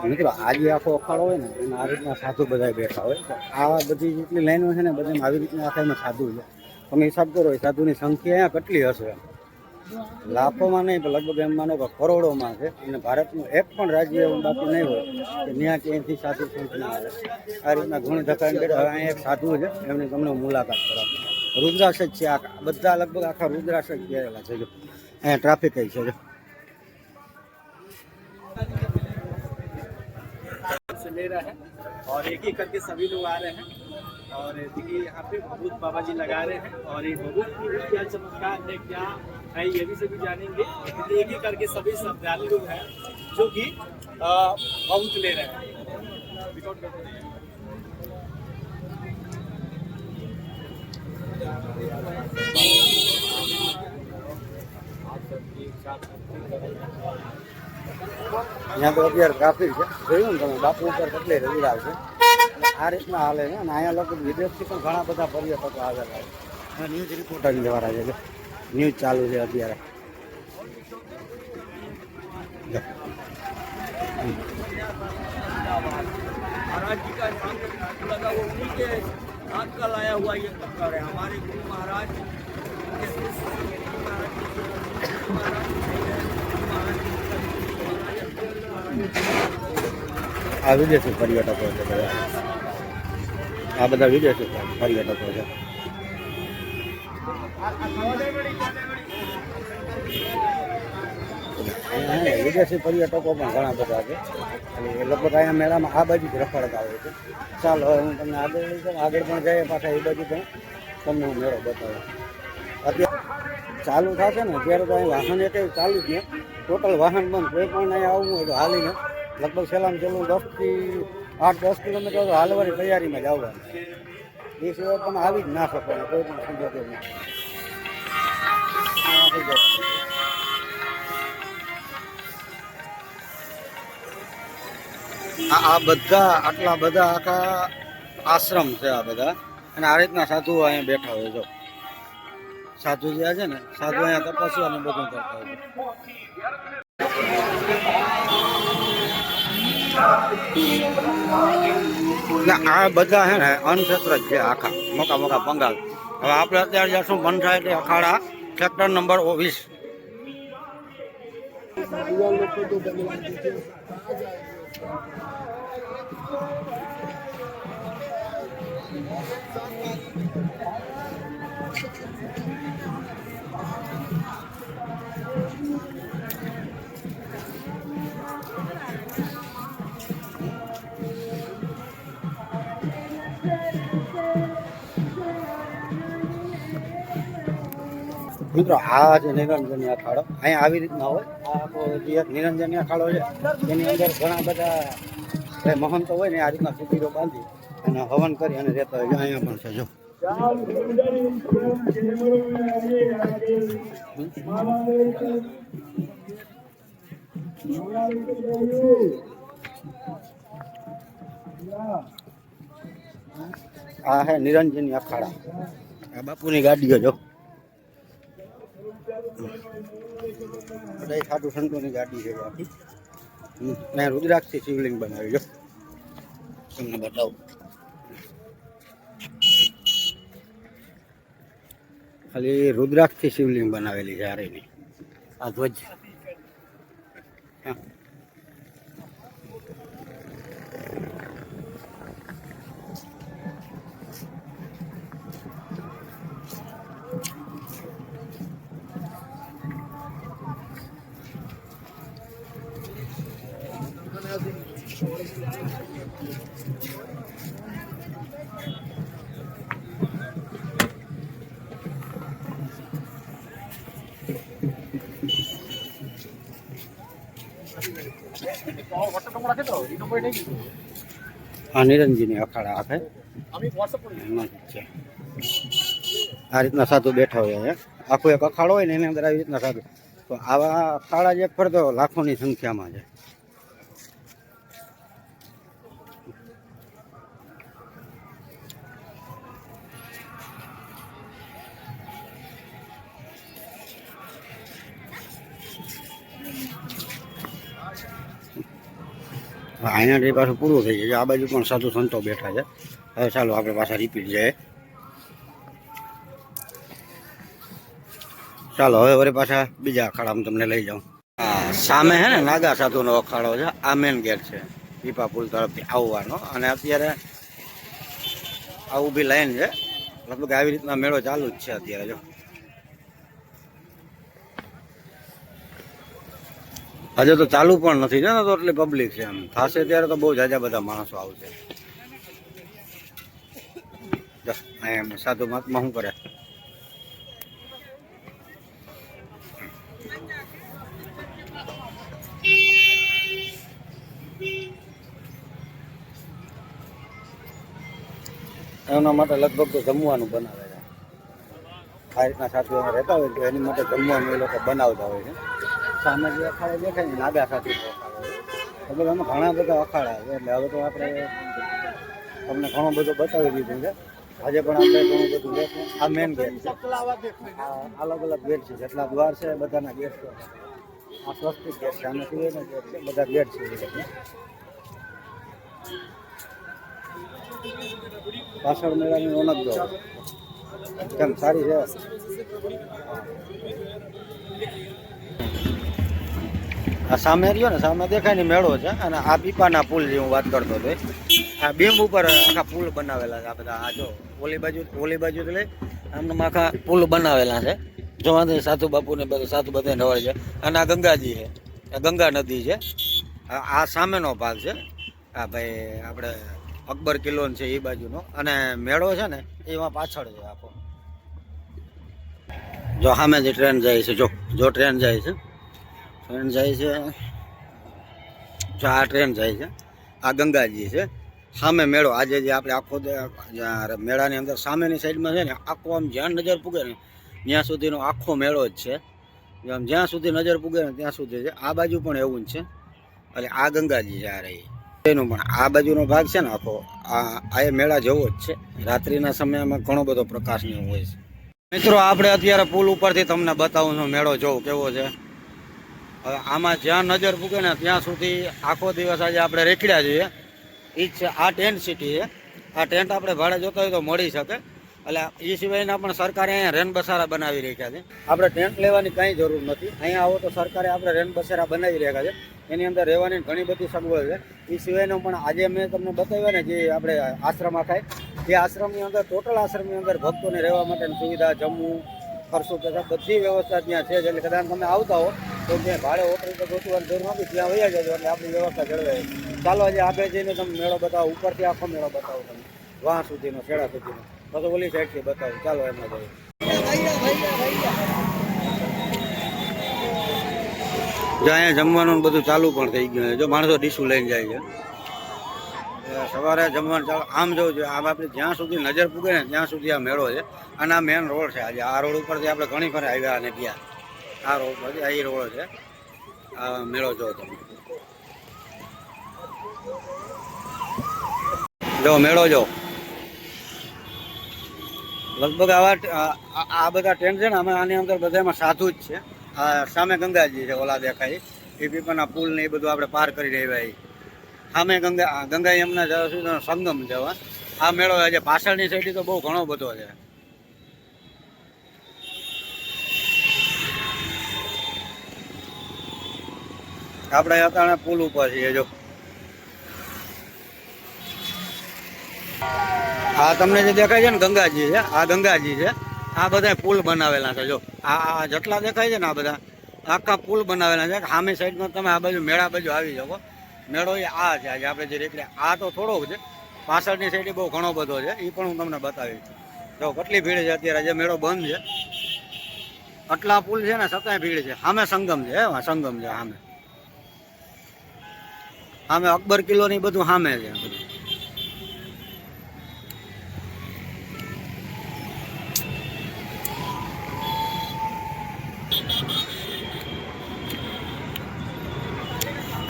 મિત્રો આજે આખો અખાડો હોય ને એમાં આ રીતના સાધુ બધા બેઠા હોય તો આ બધી જેટલી લાઈનો છે ને બધામાં આવી રીતના આખામાં સાધુ છે. તમે હિસાબ કરો એ સાધુની સંખ્યા અહીંયા કેટલી હશે? લાખોમાં નહીં પણ લગભગ એમ માનો કે કરોડોમાં છે. અને ભારતનું એક પણ રાજ્ય એવું બાકી નહીં હોય કે ત્યાં ક્યાંયથી સાધુ સંત ના આવે. આ રીતના ઘણી ધક્કા બેઠા. હવે અહીંયા એક સાધુ છે એમની તમને મુલાકાત કરાવો. રુદ્રાક્ષ જ છે આખા, બધા લગભગ આખા રુદ્રાક્ષ જ પહેરેલા છે. જો અહીંયા ટ્રાફિક કઈ છે. से ले रहा है और एक एक करके सभी लोग आ रहे हैं और देखिए यहाँ पे भभूत बाबा जी लगा रहे हैं और ये भभूत की क्या चमत्कार है, क्या है, ये भी सभी जानेंगे। एक एक करके सभी श्रद्धालु लोग हैं जो कि भभूत ले रहे हैं। અહીંયા તો અત્યારે ટ્રાફિક છે, જોયું ને તમે બાપુ ઉપર કેટલી રવિ આવશે. આ રીતના હાલે છે અને અહીંયા લોકો વિદેશથી પણ ઘણા બધા પર્યટકો આવેલા છે. ન્યૂઝ રિપોર્ટર દ્વારા છે, ન્યૂઝ ચાલુ છે અત્યારે. महाराज जी का नाम लगा वो उन्हीं के हाथ का लाया हुआ ये पत्थर है। हमारे गुरु महाराज આ વિદેશી પર્યટકો છે બધા. આ બધા વિદેશી પર્યટકો છે. વિદેશી પર્યટકો પણ ઘણા બધા છે. એ લગભગ અહીંયા મેળામાં આ બાજુ જ રખડતા હોય છે. ચાલો હવે હું તમને આગળ લઈ જાઉં. આગળ પણ જઈએ પાછા એ બાજુ પણ તમને હું મેળો બતાવું. અત્યારે ચાલુ થશે ને ત્યારે તો અહીં વાહન એક ચાલુ જ ને, ટોટલ વાહન બંધ. કોઈ પણ અહીંયા આવવું હોય તો હાલીને લગભગ છેલ્લામાં છેલ્લું 8-10 કિલોમીટર તો હાલવાની તૈયારીમાં જ આવવાનું. એ સિવાય તમે આવી જ ના શકો કોઈ પણ સંજોગોમાં. આ બધા આટલા બધા આખા આશ્રમ છે આ બધા. અને આ રીતના સાધુઓ અહીંયા બેઠા હોય. જો સાધુ જે છે ને, સાધુ અહીંયા તપસ્યા ને બધું કરતા હોય. આ બધા છે ને અનક્ષેત્ર જ છે આખા, મોટા મોટા પંગાલ. હવે આપણે અત્યારે જશું પંચાયતી અખાડા સેક્ટર નંબર 20. મિત્રો આ જે નિરંજની અખાડો અહીંયા આવી રીતના હોય. આ જે એક નિરંજની અખાડો છે એની અંદર ઘણા બધા મહંતો હોય ને આ રીતના શિબિરો બાંધી અને હવન કરી અને રહેતા હોય. અહીંયા પણ છે. જો આ હે નિરંજની અખાડા. આ બાપુની ગાડીઓ જો બધા સાધુ સંતોની ગાડી છે આખી. અહીંયા રુદ્રાક્ષથી શિવલિંગ બનાવી. જો તમને બતાવું. ખાલી રુદ્રાક્ષથી શિવલિંગ બનાવેલી છે આરેની. આ ધ્વજ આ નિરંજની અખાડા આખે આ રીતના સાધુ બેઠા હોય. આખો એક અખાડો હોય ને એની અંદર આવી રીતના સાધુ. તો આવા અખાડા જે ફરતો લાખોની સંખ્યામાં છે. અહીંયાથી પાછું પૂરું થઈ જાય. આ બાજુ પણ સાધુ સંતો બેઠા છે. હવે ચાલો આપણે પાછા રિપીટ જાય. ચાલો હવે વળી પાછા બીજા અખાડામાં તમને લઈ જાઉં. હા, સામે હે ને નાગા સાધુનો અખાડો છે. આ મેન ગેટ છે પીપા પુલ તરફથી આવવાનો. અને અત્યારે આ ઊભી લાઈન છે. લગભગ આવી રીતના મેળો ચાલુ જ છે અત્યારે. જો હજુ તો ચાલુ પણ નથી ને, તો એટલી પબ્લિક છે. એમ થશે ત્યારે તો બહુ જાજા બધા માણસો આવશે. અહીંયા સાધુ મહાત્મા શું કરે? એના માટે લગભગ તો જમવાનું બનાવે છે. આ રીતના સાધુ રહેતા હોય તો એની માટે જમવાનું એ લોકો બનાવતા હોય છે. સામે જે અખાડે દેખાય ને નાગા સાધુ અખાડો, એમાં ઘણા બધા અખાડા છે. એટલે હવે તો આપણે તમને ઘણું બધું બતાવી દીધું છે. આજે પણ આપણે ઘણું બધું દેખું. આ મેન ગેટ છે. અલગ અલગ ગેટ છે. જેટલા દ્વાર છે બધાના ગેટ છે. આ સ્વસ્તિક ગેટ છે. આને સૂર્યનો ગેટ છે. બધા ગેટ છે. પાછળ મેળાની રોનક જો કેમ સારી છે. આ સામે રહ્યો ને, સામે દેખાય ને મેળો છે. અને આ પીપાના પુલ જે હું વાત કરતો હતો, આ બીમ ઉપર આખા પુલ બનાવેલા છે. આ બધા આ જો ઓલી બાજુ એટલે આમને આખા પુલ બનાવેલા છે. જોવાથી સાધુ બાપુ ને બધા સાધુ બધા નવાય છે. અને આ ગંગાજી છે, આ ગંગા નદી છે. આ સામેનો ભાગ છે. આ ભાઈ આપણે અકબર કિલ્લો છે એ બાજુનો. અને મેળો છે ને એમાં પાછળ છે આખો. જો સામે જે ટ્રેન જાય છે, જો ટ્રેન જાય છે. જો આ ટ્રેન જાય છે. આ ગંગાજી છે. સામે મેળો આજે જે આપણે આખો મેળાની અંદર સામેની સાઈડમાં છે ને, આખો આમ જ્યાં નજર પૂગે ને ત્યાં સુધીનો આખો મેળો જ છે. આમ જ્યાં સુધી નજર પૂગે ને ત્યાં સુધી છે. આ બાજુ પણ એવું જ છે. એટલે આ ગંગાજી છે આ રહી એનું. પણ આ બાજુનો ભાગ છે ને આખો આ એ મેળા જેવો જ છે. રાત્રિના સમયમાં ઘણો બધો પ્રકાશને હોય છે. મિત્રો આપણે અત્યારે પુલ ઉપરથી તમને બતાવું છું મેળો જોઉં કેવો છે. હવે આમાં જ્યાં નજર પૂગે ને ત્યાં સુધી આખો દિવસ આજે આપણે રેખડ્યા છીએ. એ જ છે આ ટેન્ટ સિટી છે. આ ટેન્ટ આપણે ભાડે જોતા હોય તો મળી શકે. એટલે એ સિવાયના પણ સરકારે અહીંયા રેન બસારા બનાવી રાખ્યા છે. આપણે ટેન્ટ લેવાની કંઈ જરૂર નથી. અહીંયા આવો તો સરકારે આપણે રેન બસેરા બનાવી રાખ્યા છે. એની અંદર રહેવાની ઘણી બધી સગવડ છે. એ સિવાયનો પણ આજે મેં તમને બતાવ્યા ને જે આપણે આશ્રમ ખાય એ આશ્રમની અંદર ટોટલ આશ્રમની અંદર ભક્તોને રહેવા માટેની સુવિધા, જમવું, ખર્ચો તથા બધી વ્યવસ્થા ત્યાં છે. એટલે કદાચ તમે આવતા હો તો ત્યાં ભાડે હોટલ તો ગોતવાની જરૂર નથી, ત્યાં વયા જજો એટલે આપણી વ્યવસ્થા જળવાય. ચાલો આજે આગળ જઈને તમે મેળો બતાવો. ઉપરથી આખો મેળો બતાવો તમે, વાહ સુધીનો, છેડા સુધીનો. પછી ઓલી સાઈડથી બતાવો. ચાલો એમાં જઈએ. જો અહીંયા જમવાનું બધું ચાલુ પણ થઈ ગયું છે. જો માણસો ડીશું લઈને જાય છે. સવારે જમવાનું ચાલુ. આમ જોવું જોઈએ. આમ આપણે જ્યાં સુધી નજર પૂગે ને ત્યાં સુધી આ મેળો છે. અને આ મેન રોડ છે. આજે આ રોડ ઉપરથી આપણે ઘણી ફરે આવ્યા અને ગયા. આ રોડ પરથી આ રોડ છે. આ મેળો જો તમે જો મેળો જો. લગભગ આ બધા ટેન્ટ છે ને અમે આની અંદર બધામાં સાધુ જ છે. આ સામે ગંગાજી છે ઓલા દેખાય એ પીપાના પુલ ને એ બધું આપણે પાર કરી રહ્યા. સામે ગંગા યમુના સંગમ જવા આ મેળો આજે પાછળની સાઈડ તો બહુ ઘણો બધો છે. આપણે અત્યારે પુલ ઉપર છીએ. જો આ તમને જે દેખાય છે ને ગંગાજી છે. આ ગંગાજી છે. આ બધા પુલ બનાવેલા છે. જો આ જેટલા દેખાય છે ને આ બધા આખા પુલ બનાવેલા છે. સામે સાઈડમાં તમે આ બાજુ મેળા બાજુ આવી શકો. મેળો એ આ છે આજે આપણે જે રેકડે. આ તો થોડોક છે. પાછળની સાઈડ બહુ ઘણો બધો છે. એ પણ હું તમને બતાવીશ. જો કેટલી ભીડ છે અત્યારે. આજે મેળો બંધ છે. આટલા પુલ છે ને છતાંય ભીડ છે. સામે સંગમ છે. સંગમ છે સામે. સામે અકબર કિલ્લો ની બધું સામે છે.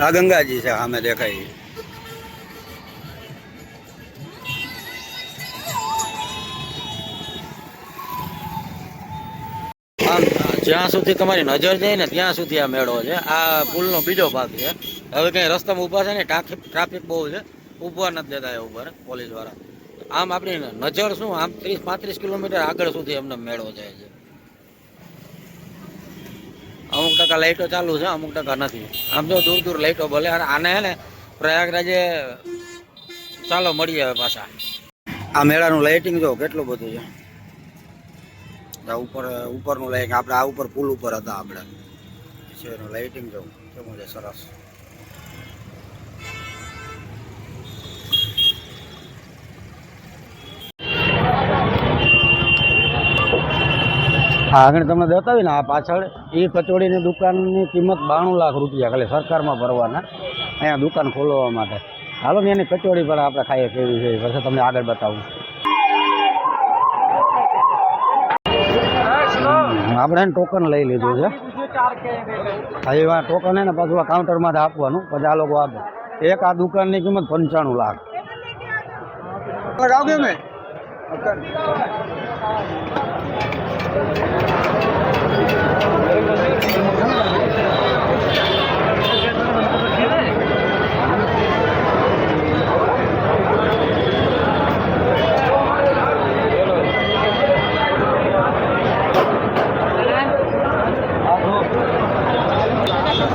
આ ગંગાજી છે સામે દેખાય. આમ જ્યાં સુધી તમારી નજર જાય ને ત્યાં સુધી આ મેળો છે. આ પુલનો બીજો ભાગ છે. હવે કંઈ રસ્તામાં ઊભા છે ને ટ્રાફિક બહુ છે, ઊભવા નથી દેતા એ ઉપર પોલીસવાળા. આમ આપણી નજર શું આમ 30-35 કિલોમીટર આગળ સુધી એમને મેળો જાય છે. અમુક ટકા લાઈટો ચાલુ છે, અમુક ટકા નથી. આમ તો દૂર દૂર લાઈટો ભલે. આને હે ને પ્રયાગરાજે ચાલો મળીએ હવે પાછા. આ મેળાનું લાઇટિંગ જો કેટલું બધું છે. ઉપરનું લાઈટ આપણે આ ઉપર પુલ ઉપર હતા આપણે એનું લાઇટિંગ જો કેવું છે સરસ. હા આગળ તમને બતાવી ને આ પાછળ એ કચોડીની દુકાનની કિંમત 92 લાખ રૂપિયા ખાલી સરકારમાં ભરવાના અહીંયા દુકાન ખોલવા માટે. હાલો ને એની કચોડી પણ આપણે ખાઈએ કેવી છે પછી તમને આગળ બતાવું. આપણે ટોકન લઈ લીધું છે. હજી આ ટોકન હે ને પાછું આ કાઉન્ટરમાં આપવાનું પછી આ લોકો આપે. એક આ દુકાનની કિંમત 95 લાખ.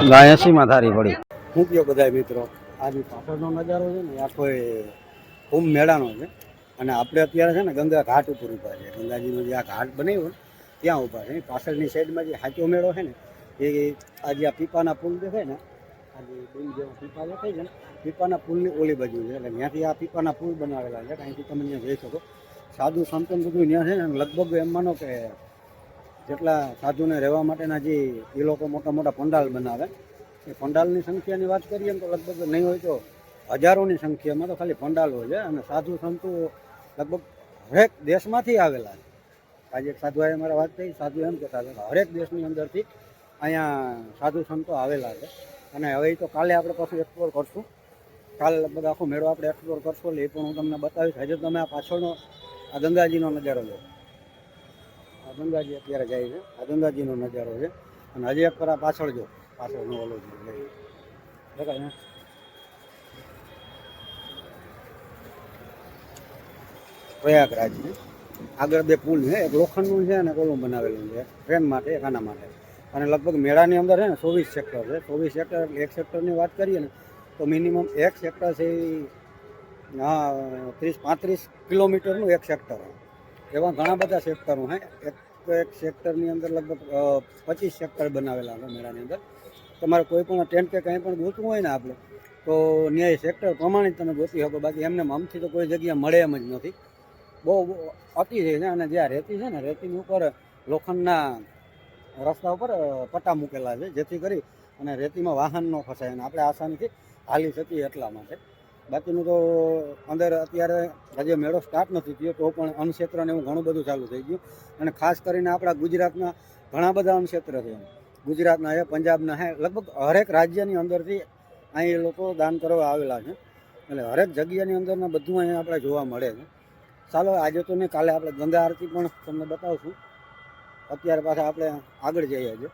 ગાય 80માં થારી પડી. હું કયો બધા મિત્રો, આજે પાછળનો નજારો છે ને આખો કુંભ મેળાનો છે. અને આપણે અત્યારે છે ને ગંગા ઘાટ ઉપર ઊભા છે. ગંગાજીનો જે આ ઘાટ બનાવ્યો ને ત્યાં ઊભા છે. પાછળની સાઈડમાં જે સાચો મેળો છે ને એ આજે આ પીપાના પુલ દેખાય ને, આજે ડુંગ જેવો પીપા દેખાય છે ને, પીપાના પુલની ઓલી બાજુ છે. એટલે ત્યાંથી આ પીપાના પુલ બનાવેલા છે. અહીંથી તમે ત્યાં જઈ શકો. સાધુ સંતન બધું ત્યાં છે ને લગભગ એમ માનો કે જેટલા સાધુને રહેવા માટેના જે એ લોકો મોટા મોટા પંડાલ બનાવે એ પંડાલની સંખ્યાની વાત કરીએ તો લગભગ નહીં હોય તો હજારોની સંખ્યામાં તો ખાલી પંડાલો છે. અને સાધુ સંતો લગભગ હરેક દેશમાંથી આવેલા છે. આજે એક સાધુએ મારા વાત થઈ, સાધુ એમ કહેતા હતા હરેક દેશની અંદરથી અહીંયા સાધુ સંતો આવેલા છે. અને હવે એ તો કાલે આપણે પાછું એક્સપ્લોર કરશું. કાલે લગભગ આખો મેળો આપણે એક્સપ્લોર કરશું એટલે એ પણ હું તમને બતાવીશ. હજુ તમે આ પાછળનો આ ગંગાજીનો નજારો લો. આ ગંગાજી અત્યારે જાય છે, આ ગંગાજીનો નજારો છે. અને હજી એક આ પાછળ જો, પાછળનો ઓલો દેખાય ને પ્રયાગરાજ છે. આગળ બે પુલ છે, એક લોખંડનું છે અને ઓલું બનાવેલું છે ટ્રેન માટે, એક આના માટે. અને લગભગ મેળાની અંદર છે ને 24 સેક્ટર છે. 24 સેક્ટર એટલે એક સેક્ટરની વાત કરીએ ને તો મિનિમમ એક સેક્ટર છે હા 30-35 કિલોમીટરનું એક સેક્ટર હોય. એવા ઘણા બધા સેક્ટરો હે. એક સેક્ટરની અંદર લગભગ 25 સેક્ટર બનાવેલા છે મેળાની અંદર. તમારે કોઈ પણ ટેન્ટ કે કંઈ પણ ગોતવું હોય ને આપણે તો ન્યાય સેક્ટર પ્રમાણે જ તમે ગોતી શકો. બાકી એમને આમથી તો કોઈ જગ્યા મળે એમ જ નથી. બહુ અતિ છે. અને જ્યાં રેતી છે ને રેતીની ઉપર લોખંડના રસ્તા ઉપર પટ્ટા મૂકેલા છે જેથી કરી અને રેતીમાં વાહન ન ફસાય અને આપણે આસાનીથી હાલી શકીએ એટલા માટે. બાકીનું તો અંદર અત્યારે હજી મેળો સ્ટાર્ટ નથી થયો તો પણ અન્નક્ષેત્રને એવું ઘણું બધું ચાલુ થઈ ગયું. અને ખાસ કરીને આપણા ગુજરાતના ઘણા બધા અન્નક્ષેત્ર છે. ગુજરાતના છે, પંજાબના છે, લગભગ હરેક રાજ્યની અંદરથી અહીં લોકો દાન કરવા આવેલા છે. એટલે હરેક જગ્યાની અંદરના બધું અહીંયા આપણે જોવા મળે છે. ચાલો આજે તો નહીં, કાલે આપણે ગંગા આરતી પણ તમને બતાવશું. અત્યારે પાછા આપણે આગળ જઈએ છીએ.